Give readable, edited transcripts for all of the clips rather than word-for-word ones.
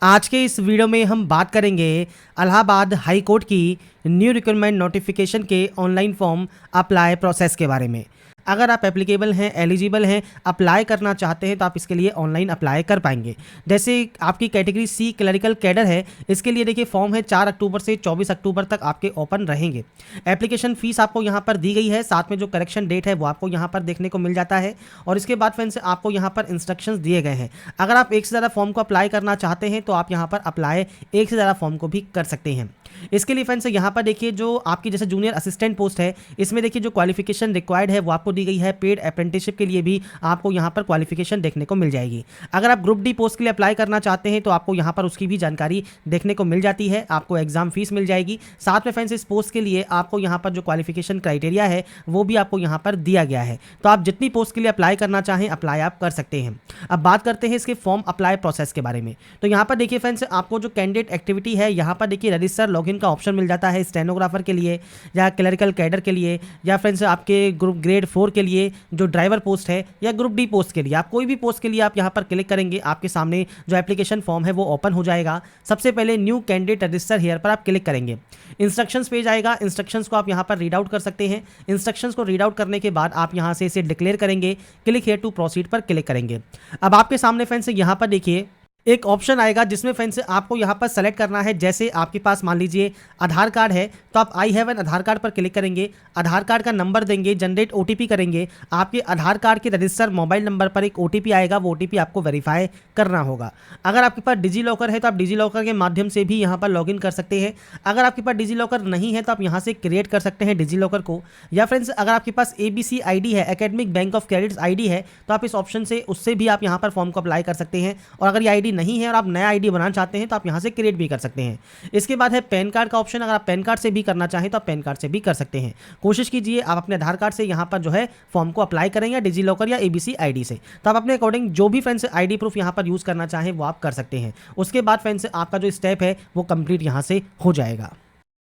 आज के इस वीडियो में हम बात करेंगे इलाहाबाद हाई कोर्ट की न्यू रिक्रूटमेंट नोटिफिकेशन के ऑनलाइन फॉर्म अप्लाई प्रोसेस के बारे में। अगर आप एप्लीकेबल हैं, एलिजिबल हैं, अप्लाई करना चाहते हैं तो आप इसके लिए ऑनलाइन अप्लाई कर पाएंगे। जैसे आपकी कैटेगरी सी क्लरिकल कैडर है, इसके लिए देखिए फॉर्म है 4 अक्टूबर से 24 अक्टूबर तक आपके ओपन रहेंगे। एप्लीकेशन फ़ीस आपको यहाँ पर दी गई है, साथ में जो करेक्शन डेट है वो आपको यहाँ पर देखने को मिल जाता है। और इसके बाद फ्रेंड्स आपको यहाँ पर इंस्ट्रक्शंस दिए गए हैं। अगर आप एक से ज़्यादा फॉर्म को अप्लाई करना चाहते हैं तो आप यहाँ पर अप्लाई एक से ज़्यादा फॉर्म को भी कर सकते हैं। इसके लिए फ्रेंड्स यहाँ पर देखिए जो आपकी जैसे जूनियर असिस्टेंट पोस्ट है, इसमें देखिए जो क्वालिफिकेशन रिक्वायर्ड है वो आपको दी गई है। पेड अप्रेंटिसशिप के लिए भी आपको यहाँ पर क्वालिफिकेशन देखने को मिल जाएगी। अगर आप ग्रुप डी पोस्ट के लिए अप्लाई करना चाहते हैं तो आपको यहाँ पर उसकी भी जानकारी देखने को मिल जाती है। आपको एग्जाम फीस मिल जाएगी। साथ में फ्रेंड्स इस पोस्ट के लिए आपको यहाँ पर जो क्वालिफिकेशन क्राइटेरिया है वो भी आपको यहाँ पर दिया गया है। तो आप जितनी पोस्ट के लिए अप्लाई करना चाहें अप्लाई आप कर सकते हैं। अब बात करते हैं इसके फॉर्म अप्लाई प्रोसेस के बारे में। तो यहाँ पर देखिए फ्रेंड्स आपको जो कैंडिडेट एक्टिविटी है, यहाँ पर देखिए रजिस्टर लॉगिन का ऑप्शन मिल जाता है स्टेनोग्राफर के लिए या क्लरिकल कैडर के लिए, या फ्रेंड्स आपके ग्रुप ग्रेड 4 के लिए जो ड्राइवर पोस्ट है, या ग्रुप डी पोस्ट के लिए। आप कोई भी पोस्ट के लिए आप यहाँ पर क्लिक करेंगे, आपके सामने जो एप्लीकेशन फॉर्म है वो ओपन हो जाएगा। सबसे पहले न्यू कैंडिडेट रजिस्टर हियर पर आप क्लिक करेंगे, इंस्ट्रक्शंस पेज आएगा। इंस्ट्रक्शंस को आप यहाँ पर रीड आउट कर सकते हैं। इंस्ट्रक्शंस को रीड आउट करने के बाद आप यहाँ से इसे डिक्लेयर करेंगे, क्लिक हियर टू प्रोसीड पर क्लिक करेंगे। अब आपके सामने फ्रेंड्स यहाँ पर देखिए एक ऑप्शन आएगा जिसमें फ्रेंड्स आपको यहाँ पर सेलेक्ट करना है। जैसे आपके पास मान लीजिए आधार कार्ड है तो आप I have an Aadhaar card पर क्लिक करेंगे, आधार कार्ड का नंबर देंगे, जनरेट ओटीपी करेंगे। आपके आधार कार्ड के रजिस्टर मोबाइल नंबर पर एक ओटीपी आएगा, वो ओटीपी आपको वेरीफाई करना होगा। अगर आपके पास डिजी लॉकर है तो आप डिजी लॉकर के माध्यम से भी यहाँ पर लॉगिन कर सकते हैं। अगर आपके पास डिजी लॉकर नहीं है तो आप यहाँ से क्रिएट कर सकते हैं डिजी लॉकर को। या फ्रेंड्स अगर आपके पास ABC ID है, academic bank of credits ID है, तो आप इस ऑप्शन से उससे भी आप यहाँ पर फॉर्म को अप्लाई कर सकते हैं। और अगर ये ID नहीं है और आप नया आईडी बनाना चाहते हैं तो आप यहां से क्रिएट भी कर सकते हैं। इसके बाद है पैन कार्ड का ऑप्शन। अगर आप पैन कार्ड से भी करना चाहें तो आप पैन कार्ड से भी कर सकते हैं। कोशिश कीजिए आप अपने आधार कार्ड से यहां पर जो है फॉर्म को अप्लाई करें, या डिजी लॉकर या ABC ID से। तो आप अपने अकॉर्डिंग जो भी फ्रेंड्स ID प्रूफ यहां पर यूज करना चाहें वो आप कर सकते हैं। उसके बाद फ्रेंड्स आपका जो स्टेप है वो कंप्लीट यहां से हो जाएगा।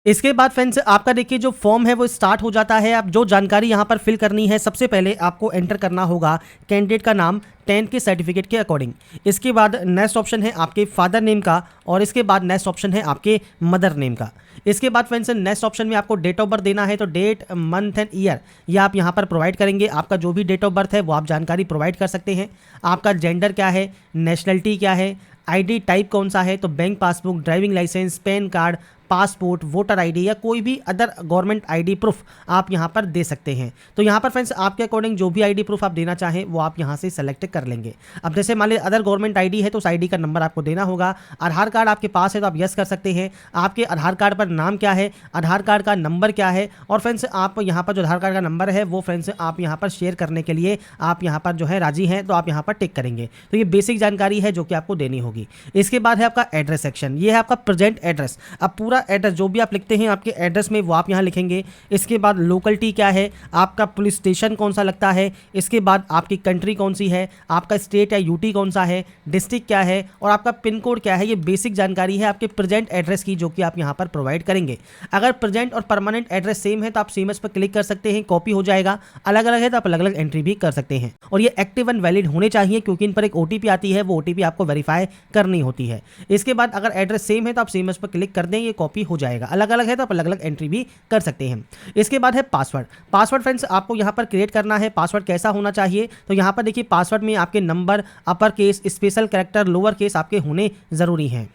इसके बाद फ्रेंड्स आपका देखिए जो फॉर्म है वो स्टार्ट हो जाता है। आप जो जानकारी यहाँ पर फिल करनी है, सबसे पहले आपको एंटर करना होगा कैंडिडेट का नाम 10th के सर्टिफिकेट के अकॉर्डिंग। इसके बाद नेक्स्ट ऑप्शन है आपके फादर नेम का, और इसके बाद नेक्स्ट ऑप्शन है आपके मदर नेम का। इसके बाद फ्रेंड्स नेक्स्ट ऑप्शन में आपको डेट ऑफ बर्थ देना है, तो डेट, मंथ एंड ईयर ये आप यहाँ पर प्रोवाइड करेंगे। आपका जो भी डेट ऑफ बर्थ है वो आप जानकारी प्रोवाइड कर सकते हैं। आपका जेंडर क्या है, नेशनलिटी क्या है, ID टाइप कौन सा है, तो bank passbook, driving licence, PAN card, passport, voter ID या कोई भी अदर गवर्नमेंट ID प्रूफ आप यहाँ पर दे सकते हैं। तो यहाँ पर फ्रेंड्स आपके अकॉर्डिंग जो भी ID प्रूफ आप देना चाहें वो आप यहाँ से सेलेक्ट कर लेंगे। अब जैसे मान लीजिए अदर गवर्नमेंट ID है तो उस ID का नंबर आपको देना होगा। आधार कार्ड आपके पास है तो आप यस कर सकते हैं। आपके आधार कार्ड पर नाम क्या है, आधार कार्ड का नंबर क्या है, और फ्रेंड्स आप यहाँ पर जो आधार कार्ड का नंबर है वो फ्रेंड्स आप यहाँ पर शेयर करने के लिए आप यहाँ पर जो है राजी हैं, तो आप यहाँ पर टिक करेंगे। तो ये बेसिक जानकारी है जो कि आपको देनी होगी। इसके बाद है आपका एड्रेस सेक्शन। ये है आपका प्रेजेंट एड्रेस। अब पूरा एड्रेस जो भी आप लिखते हैं आपके एड्रेस में वो आप यहाँ लिखेंगे। इसके बाद लोकेलिटी क्या है, आपका पुलिस स्टेशन कौन सा लगता है, इसके बाद आपकी कंट्री कौन सी है, आपका स्टेट या UT कौन सा है, डिस्ट्रिक्ट क्या है, और आपका पिन कोड क्या है। ये बेसिक जानकारी है आपके प्रेजेंट एड्रेस की जो कि आप यहाँ पर प्रोवाइड करेंगे। अगर प्रेजेंट और परमानेंट एड्रेस सेम है तो आप सेम पर क्लिक कर सकते हैं, कॉपी हो जाएगा। अलग अलग है तो आप अलग अलग एंट्री भी कर सकते हैं। और ये एक्टिव एंड वैलिड होने चाहिए क्योंकि इन पर एक OTP आती है, वो OTP आपको वेरीफाई करनी होती है। इसके बाद अगर एड्रेस सेम है तो आप सेम पर क्लिक कर दें, ये कॉपी हो जाएगा। अलग अलग है तो आप अलग अलग एंट्री भी कर सकते हैं। इसके बाद है पासवर्ड। पासवर्ड फ्रेंड्स आपको यहाँ पर क्रिएट करना है। पासवर्ड कैसा होना चाहिए, तो यहाँ पर देखिए पासवर्ड में आपके number, upper case, special character, lower case आपके होने जरूरी हैं।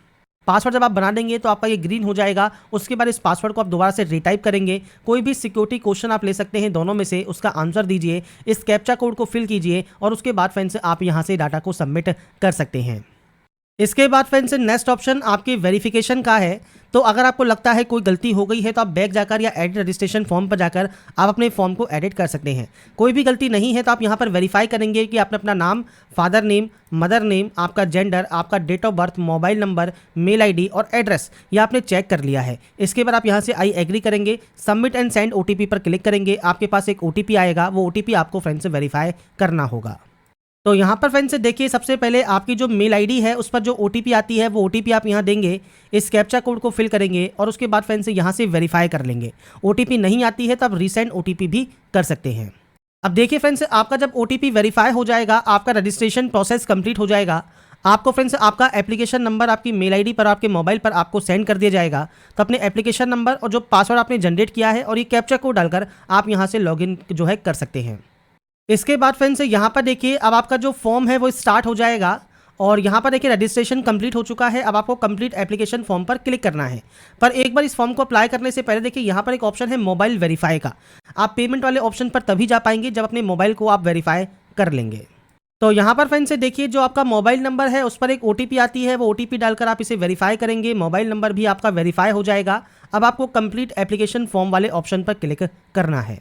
पासवर्ड जब आप बना देंगे तो आपका ये ग्रीन हो जाएगा। उसके बाद इस पासवर्ड को आप दोबारा से रीटाइप करेंगे। कोई भी सिक्योरिटी क्वेश्चन आप ले सकते हैं, दोनों में से उसका आंसर दीजिए। इस कैप्चा कोड को फिल कीजिए और उसके बाद फ्रेंड्स आप यहाँ से डाटा को सबमिट कर सकते हैं। इसके बाद फ्रेंड्स नेक्स्ट ऑप्शन आपकी वेरिफिकेशन का है। तो अगर आपको लगता है कोई गलती हो गई है तो आप बैक जाकर या एडिट रजिस्ट्रेशन फॉर्म पर जाकर आप अपने फॉर्म को एडिट कर सकते हैं। कोई भी गलती नहीं है तो आप यहाँ पर वेरीफाई करेंगे कि आपने अपना नाम, फादर नेम, मदर नेम, आपका जेंडर, आपका date of birth, mobile number, mail ID और एड्रेस ये आपने चेक कर लिया है। इसके बाद आप यहाँ से आई एग्री करेंगे, सबमिट एंड सेंड OTP पर क्लिक करेंगे। आपके पास एक OTP आएगा, वो OTP आपको फ्रेंड्स से वेरीफाई करना होगा। तो यहाँ पर फ्रेंड्स देखिए सबसे पहले आपकी जो मेल ID है उस पर जो OTP आती है वो OTP आप यहाँ देंगे। इस कैप्चा कोड को फिल करेंगे और उसके बाद फ्रेंड्स यहाँ से वेरीफाई कर लेंगे। OTP नहीं आती है तो आप रीसेंड OTP भी कर सकते हैं। अब देखिए फ्रेंड्स आपका जब OTP वेरीफाई हो जाएगा, आपका रजिस्ट्रेशन प्रोसेस कंप्लीट हो जाएगा। आपको फ्रेंड्स आपका एप्लीकेशन नंबर आपकी मेल आईडी पर आपके मोबाइल पर आपको सेंड कर दिया जाएगा। तो अपने एप्लीकेशन नंबर और जो पासवर्ड आपने जनरेट किया है और ये कैप्चा कोड डालकर आप यहाँ से लॉगिन जो है कर सकते हैं। इसके बाद फ्रेंड्स यहाँ पर देखिए अब आपका जो फॉर्म है वो स्टार्ट हो जाएगा और यहाँ पर देखिए रजिस्ट्रेशन कंप्लीट हो चुका है। अब आपको कंप्लीट एप्लीकेशन फॉर्म पर क्लिक करना है। पर एक बार इस फॉर्म को अप्लाई करने से पहले देखिए यहाँ पर एक ऑप्शन है मोबाइल वेरीफाई का। आप पेमेंट वाले ऑप्शन पर तभी जा पाएंगे जब अपने मोबाइल को आप वेरीफाई कर लेंगे। तो यहाँ पर फ्रेंड्स देखिए जो आपका मोबाइल नंबर है उस पर एक OTP आती है, वो OTP डालकर आप इसे वेरीफाई करेंगे, मोबाइल नंबर भी आपका वेरीफाई हो जाएगा। अब आपको कंप्लीट एप्लीकेशन फॉर्म वाले ऑप्शन पर क्लिक करना है।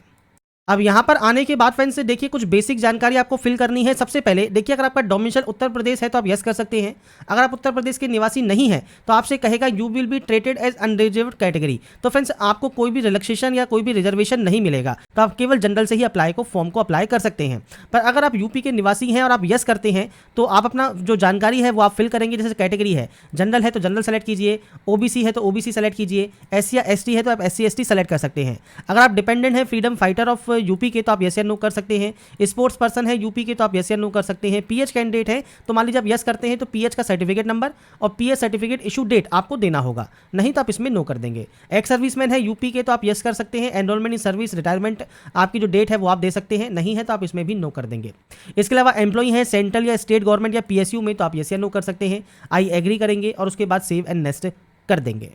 अब यहाँ पर आने के बाद फ्रेंड्स देखिए कुछ बेसिक जानकारी आपको फिल करनी है। सबसे पहले देखिए अगर आपका डोमिसाइल उत्तर प्रदेश है तो आप यस कर सकते हैं। अगर आप उत्तर प्रदेश के निवासी नहीं है तो आपसे कहेगा you will be treated as unreserved category. तो फ्रेंड्स आपको कोई भी रिलैक्सेशन या कोई भी रिजर्वेशन नहीं मिलेगा, तो आप केवल जनरल से ही फॉर्म को अप्लाई कर सकते हैं। पर अगर आप यूपी के निवासी हैं और आप यस करते हैं तो आप अपना जो जानकारी है वो आप फिल करेंगे। जैसे कैटेगरी है जनरल है तो जनरल सेलेक्ट कीजिए, OBC है तो OBC सेलेक्ट कीजिए, SC या ST है तो आप SC ST सेलेक्ट कर सकते हैं। अगर आप डिपेंडेंट हैं फ्रीडम फाइटर ऑफ यूपी के तो आप यस या नो कर सकते हैं। स्पोर्ट्स पर्सन है यूपी के तो आप यस या नो कर सकते हैं। PH कैंडिडेट है तो मान लीजिए आप यस करते हैं तो PH का सर्टिफिकेट नंबर और PH सर्टिफिकेट इशू डेट आपको देना होगा, नहीं तो आप इसमें नो कर देंगे। एक्स सर्विसमैन है यूपी के तो आप यस कर सकते हैं। एनरोलमेंट इन सर्विस रिटायरमेंट आपकी जो डेट है वो आप दे सकते हैं, नहीं है तो आप इसमें भी नो कर देंगे। इसके अलावा एम्प्लॉई है सेंट्रल या स्टेट गवर्नमेंट या PSU में तो आप यस या नो कर सकते हैं। आई एग्री करेंगे और उसके बाद सेव एंड नेक्स्ट कर देंगे।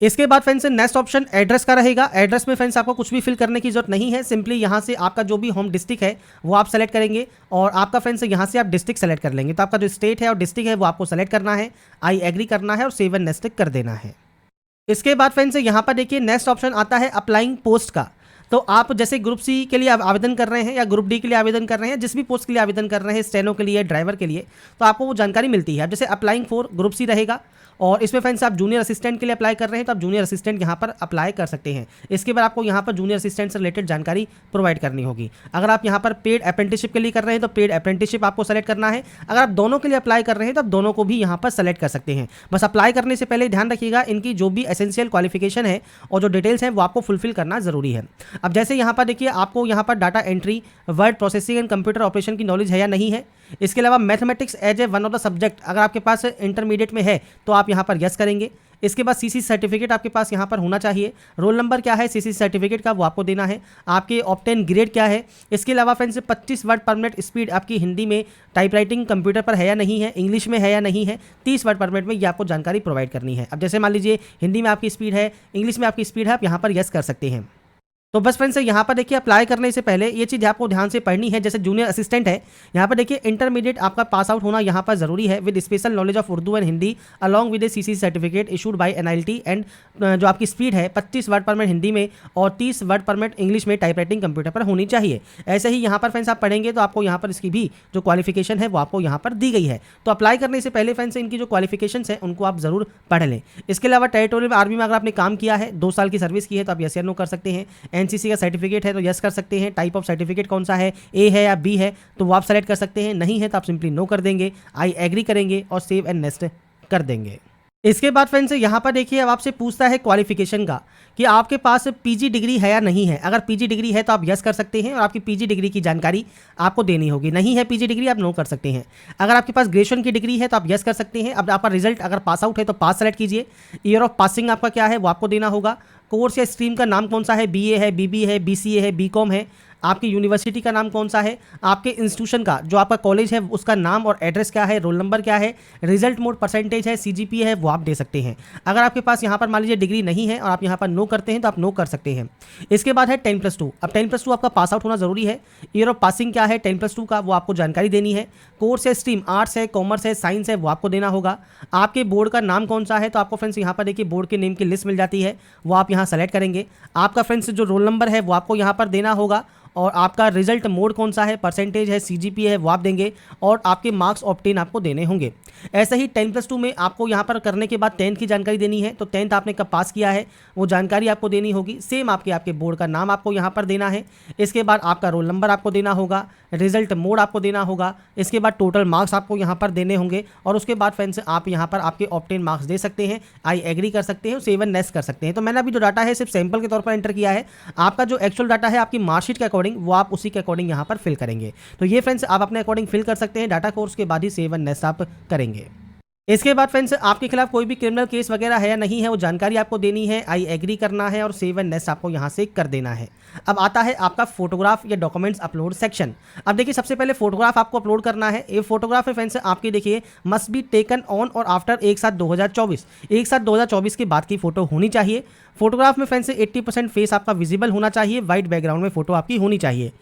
इसके बाद फ्रेंड्स नेक्स्ट ऑप्शन एड्रेस का रहेगा। एड्रेस में फ्रेंड्स आपको कुछ भी फिल करने की जरूरत नहीं है। सिंपली यहाँ से आपका जो भी होम डिस्ट्रिक्ट है वो आप सेलेक्ट करेंगे और आपका फ्रेंड्स यहाँ से आप डिस्ट्रिक्ट सेलेक्ट कर लेंगे। तो आपका जो स्टेट है और डिस्ट्रिक्ट है वो आपको सेलेक्ट करना है, आई एग्री करना है और सेव एंड नेक्स्ट कर देना है। इसके बाद फ्रेंड्स यहाँ पर देखिए नेक्स्ट ऑप्शन आता है अप्लाइंग पोस्ट का। तो आप जैसे ग्रुप सी के लिए आवेदन कर रहे हैं या ग्रुप डी के लिए आवेदन कर रहे हैं, जिस भी पोस्ट के लिए आवेदन कर रहे हैं, स्टेनो के लिए, ड्राइवर के लिए, तो आपको वो जानकारी मिलती है। अब जैसे अप्लाइंग फॉर ग्रुप सी रहेगा और इसमें फ्रेंड्स आप जूनियर असिस्टेंट के लिए अप्लाई कर रहे हैं तो आप जूनियर असिस्टेंट यहाँ पर अप्लाई कर सकते हैं। इसके बाद आपको यहाँ पर जूनियर असिस्टेंट से रिलेटेड जानकारी प्रोवाइड करनी होगी। अगर आप यहाँ पर पेड अप्रेंटिसशिप के लिए कर रहे हैं तो पेड अप्रेंटिसशिप आपको सेलेक्ट करना है। अगर आप दोनों के लिए अप्लाई कर रहे हैं तो आप दोनों को भी यहाँ पर सेलेक्ट कर सकते हैं। बस अप्लाई करने से पहले ध्यान रखिएगा इनकी जो भी एसेंशियल क्वालिफिकेशन है और जो डिटेल्स हैं वो आपको फुलफिल करना जरूरी है। अब जैसे यहाँ पर देखिए आपको यहाँ पर data entry, word processing and computer operation की नॉलेज है या नहीं है। इसके अलावा mathematics as a one of the subject अगर आपके पास इंटरमीडिएट में है तो आप यहाँ पर यस करेंगे। इसके बाद CC सर्टिफिकेट आपके पास यहाँ पर होना चाहिए। रोल नंबर क्या है CC सर्टिफिकेट का वो आपको देना है। आपके ऑब्टेन ग्रेड क्या है। इसके अलावा फ्रेंड्स 25 वर्ड पर मिनट स्पीड आपकी हिंदी में टाइपराइटिंग कंप्यूटर पर है या नहीं है, इंग्लिश में है या नहीं है, 30 वर्ड पर मिनट में ये आपको जानकारी प्रोवाइड करनी है। अब जैसे मान लीजिए हिंदी में आपकी स्पीड है, इंग्लिश में आपकी स्पीड है, आप यहाँ पर यस कर सकते हैं। तो बस फ्रेंड्स यहाँ पर देखिए अप्लाई करने से पहले ये चीज़ आपको ध्यान से पढ़नी है। जैसे जूनियर असिस्टेंट है यहाँ पर देखिए इंटरमीडिएट आपका पास आउट होना यहाँ पर जरूरी है with special knowledge of Urdu and Hindi along with A CC certificate issued by NILT and जो आपकी स्पीड है 25 वर्ड पर मिनट हिंदी में और 30 वर्ड पर मिनट इंग्लिश में टाइपराइटिंग कंप्यूटर पर होनी चाहिए। ऐसे ही यहाँ पर फ्रेंड्स आप पढ़ेंगे तो आपको यहाँ पर इसकी भी जो क्वालिफिकेशन है वो आपको यहाँ पर दी गई है। तो अप्लाई करने से पहले फ्रेंड्स इनकी जो क्वालिफिकेशन है उनको आप जरूर पढ़ लें। इसके अलावा टेरिटोरियल आर्मी में अगर आपने काम किया है, 2 साल की सर्विस की है तो आप यस या नो कर सकते हैं। NCC का सर्टिफिकेट है तो यस कर सकते हैं। टाइप ऑफ सर्टिफिकेट कौन सा है, ए है या बी है, तो वो आप सेलेक्ट कर सकते हैं। नहीं है तो आप सिंपली नो कर देंगे, आई एग्री करेंगे और सेव एंड नेक्स्ट कर देंगे। इसके बाद फ्रेंड्स यहाँ पर देखिए अब आपसे पूछता है क्वालिफिकेशन का कि आपके पास PG डिग्री है या नहीं है। अगर PG डिग्री है तो आप यस कर सकते हैं और आपकी PG डिग्री की जानकारी आपको देनी होगी। नहीं है PG डिग्री आप नो कर सकते हैं। अगर आपके पास ग्रेजुएशन की डिग्री है तो आप यस कर सकते हैं। अब आपका रिजल्ट अगर पास आउट है तो पास सेलेक्ट कीजिए। ईयर ऑफ पासिंग आपका क्या है वो आपको देना होगा। कोर्स या स्ट्रीम का नाम कौन सा है, BA है, BB है, BCA है, BCom है। आपकी यूनिवर्सिटी का नाम कौन सा है, आपके इंस्टीट्यूशन का जो आपका कॉलेज है उसका नाम और एड्रेस क्या है, रोल नंबर क्या है, रिजल्ट मोड परसेंटेज है, CGPA है वो आप दे सकते हैं। अगर आपके पास यहाँ पर मान लीजिए डिग्री नहीं है और आप यहाँ पर नो करते हैं तो आप नो कर सकते हैं। इसके बाद है 10+2। अब 10+2 आपका पास आउट होना जरूरी है। ईयर ऑफ पासिंग क्या है 10+2 का वो आपको जानकारी देनी है। कोर्स है, स्ट्रीम आर्ट्स है, कॉमर्स है, साइंस है वो आपको देना होगा। आपके बोर्ड का नाम कौन सा है तो आपको फ्रेंड्स यहाँ पर देखिए बोर्ड के नेम की लिस्ट मिल जाती है, वो आप यहाँ सेलेक्ट करेंगे। आपका फ्रेंड्स जो रोल नंबर है वो आपको यहाँ पर देना होगा और आपका रिजल्ट मोड कौन सा है, परसेंटेज है, CGPA है वो आप देंगे और आपके मार्क्स ऑब्टेन आपको देने होंगे। ऐसे ही 10+2 में आपको यहाँ पर करने के बाद 10th की जानकारी देनी है। तो 10th आपने कब पास किया है वो जानकारी आपको देनी होगी। सेम आपके बोर्ड का नाम आपको यहाँ पर देना है। इसके बाद आपका रोल नंबर आपको देना होगा, रिजल्ट मोड आपको देना होगा। इसके बाद टोटल मार्क्स आपको यहाँ पर देने होंगे और उसके बाद फ्रेंड्स आप यहाँ पर आपके ऑब्टेन मार्क्स दे सकते हैं, आई एग्री कर सकते हैं, सेव एंड नेक्स्ट कर सकते हैं। तो मैंने अभी जो डाटा है सिर्फ सैंपल के तौर पर एंटर किया है। आपका जो एक्चुअल डाटा है आपकी मार्कशीट के अकॉर्डिंग वो आप उसी के अकॉर्डिंग यहाँ पर फिल करेंगे। तो ये फ्रेंड्स आप अपने अकॉर्डिंग फिल कर सकते हैं, डाटा कोर्स के बाद ही सेव एंड नेक्स्ट आप करेंगे। इसके बाद फ्रेंड्स आपके खिलाफ कोई भी क्रिमिनल केस वगैरह है या नहीं है वो जानकारी आपको देनी है, आई एग्री करना है और सेव एंड नेक्स्ट आपको यहाँ से कर देना है। अब आता है आपका फोटोग्राफ या डॉक्यूमेंट्स अपलोड सेक्शन। अब देखिए सबसे पहले फोटोग्राफ आपको अपलोड करना है। ये फोटोग्राफ है फ्रेंड्स आपकी, देखिए मस्ट बी टेकन ऑन और आफ्टर 1/7/2024, 1/7/2024 के बाद की फोटो होनी चाहिए। फोटोग्राफ में फ्रेंड्स 80% फेस आपका विजिबल होना चाहिए, वाइट बैकग्राउंड में फोटो आपकी होनी चाहिए।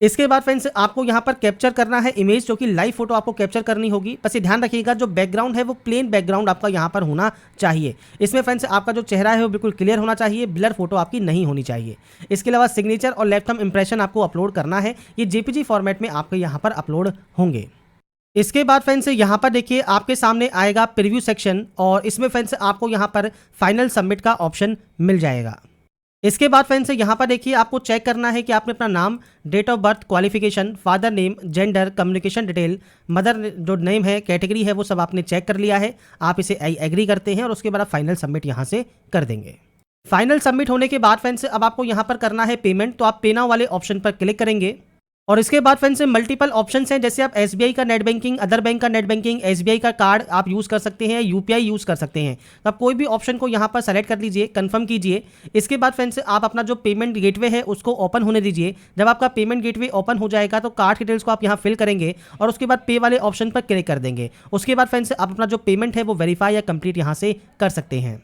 इसके बाद फ्रेंड्स आपको यहाँ पर कैप्चर करना है इमेज, जो कि लाइव फोटो आपको कैप्चर करनी होगी। बस ये ध्यान रखिएगा जो बैकग्राउंड है वो प्लेन बैकग्राउंड आपका यहाँ पर होना चाहिए। इसमें फ्रेंड्स आपका जो चेहरा है वो बिल्कुल क्लियर होना चाहिए, ब्लर फोटो आपकी नहीं होनी चाहिए। इसके अलावा सिग्नेचर और लेफ्ट थंब इंप्रेशन आपको अपलोड करना है, ये जेपीजी फॉर्मेट में आपके यहाँ पर अपलोड होंगे। इसके बाद फ्रेंड्स यहाँ पर देखिए आपके सामने आएगा प्रीव्यू सेक्शन और इसमें फ्रेंड्स आपको यहाँ पर फाइनल सबमिट का ऑप्शन मिल जाएगा। इसके बाद फ्रेंड्स यहाँ पर देखिए आपको चेक करना है कि आपने अपना नाम, date of birth, qualification, father name, gender, communication detail, mother जो नेम है, कैटेगरी है, वो सब आपने चेक कर लिया है। आप इसे आई एग्री करते हैं और उसके बाद आप फाइनल सबमिट यहाँ से कर देंगे। फाइनल सबमिट होने के बाद फ्रेंड्स अब आपको यहाँ पर करना है पेमेंट, तो आप पे नाउ वाले ऑप्शन पर क्लिक करेंगे और इसके बाद फ्रेंड्स मल्टीपल ऑप्शंस हैं, जैसे आप एसबीआई का नेट बैंकिंग, अदर बैंक का नेट बैंकिंग, एसबीआई का कार्ड आप यूज़ कर सकते हैं, यूपीआई यूज़ कर सकते हैं। तो आप कोई भी ऑप्शन को यहाँ पर सेलेक्ट कर लीजिए, कंफर्म कीजिए। इसके बाद फ्रेंड्स आप अपना जो पेमेंट गेटवे है उसको ओपन होने दीजिए। जब आपका पेमेंट गेटवे ओपन हो जाएगा तो कार्ड डिटेल्स को आप यहाँ फिल करेंगे और उसके बाद पे वाले ऑप्शन पर क्लिक कर देंगे। उसके बाद फ्रेंड्स आप अपना जो पेमेंट है वो वेरीफाई या कंप्लीट यहाँ से कर सकते हैं।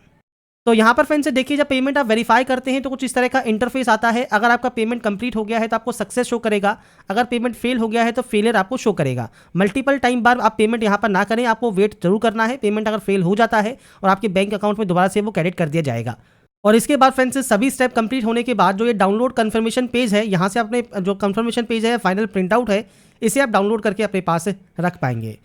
तो यहाँ पर फ्रेंड्स देखिए जब पेमेंट आप वेरीफाई करते हैं तो कुछ इस तरह का इंटरफेस आता है। अगर आपका पेमेंट कंप्लीट हो गया है तो आपको सक्सेस शो करेगा, अगर पेमेंट फेल हो गया है तो फेलियर आपको शो करेगा। मल्टीपल टाइम बार आप पेमेंट यहाँ पर ना करें, आपको वेट जरूर करना है। पेमेंट अगर फेल हो जाता है और आपके बैंक अकाउंट में दोबारा से वो क्रेडिट कर दिया जाएगा। और इसके बाद फ्रेंड्स सभी स्टेप कंप्लीट होने के बाद जो ये डाउनलोड कंफर्मेशन पेज है, यहाँ से अपने जो कंफर्मेशन पेज है फाइनल प्रिंट आउट है, इसे आप डाउनलोड करके अपने पास रख पाएंगे।